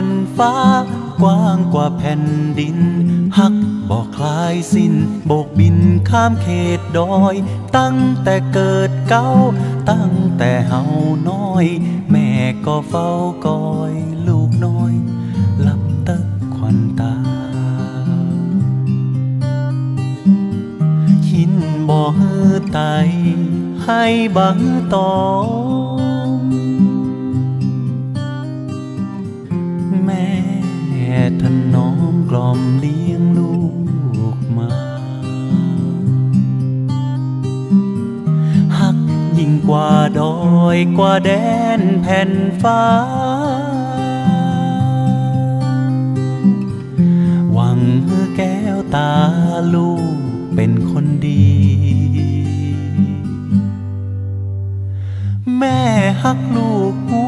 นฟ้ากว้างกว่าแผ่นดินหักบอกคลายสิ้นโบกบินข้ามเขตดอยตั้งแต่เกิดเก้าตั้งแต่เฮาน้อยแม่ก็เฝ้าคอยลูกน้อยหลับตะควันตาหินบ่ฮือไตให้บังตองแม่ถนอมกล่อมเลี้ยงลูกมาหักยิ่งกว่าดอยกว่าแดนแผ่นฟ้าหวังแก้วตาลูกเป็นคนดีแม่ฮักลูกหู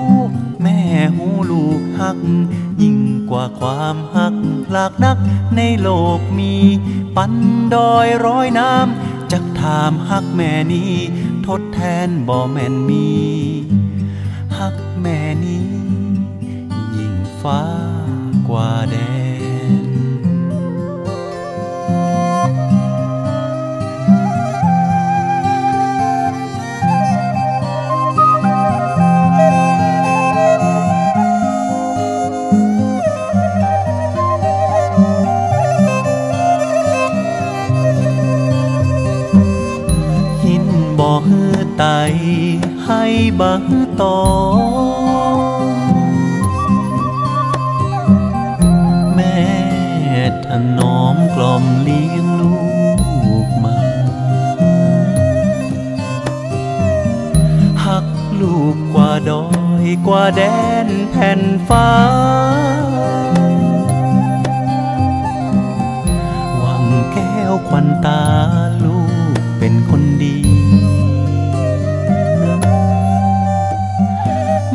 แม่หูลูกฮักยิ่งกว่าความฮักหลากนักในโลกมีปันดอยร้อยน้ำจักถามฮักแม่นี้ทดแทนบ่แม่นมีฮักแม่นี้ยิ่งฟ้ากว่าแดนบ่ฮือไตให้บังตองแม่ถนอมกล่อมเลี้ยงลูกมาหักลูกกว่าดอยกว่าแดนแผ่นฟ้าหวังแก้วควันตาลูกเป็นคนดี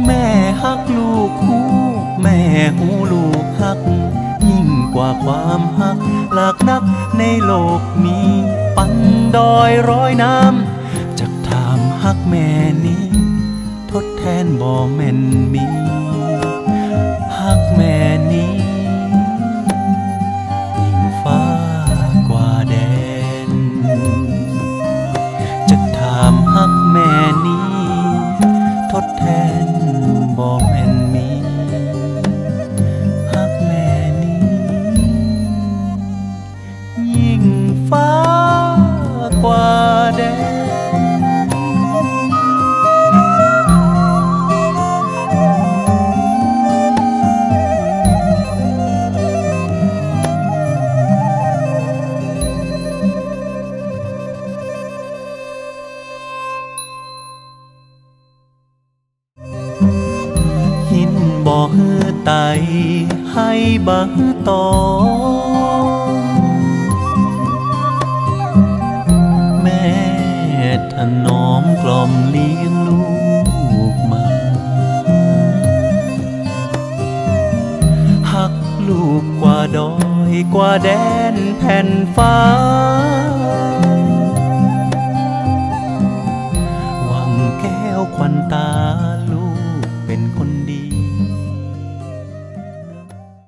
แม่ฮักลูกหูแม่หูลูกฮักยิ่งกว่าความฮักหลากนักในโลกมีปันดอยร้อยน้ำจักถามฮักแม่นี้ทดแทนบ่แม่นมีฮักแม่นี้ยิ่งฟ้ากว่าแดนจักถามฮักแม่นี้ทดแทนบ่แม่นมีฮักแม่นี้ยิ่งฟ้ากว่าแดนบ่ฮือไตให้บังตองแม่ถนอมกล่อมเลี้ยงลูกมาหักลูกกว่าดอยกว่าแดนแผ่นฟ้าหวังแก้วควันตา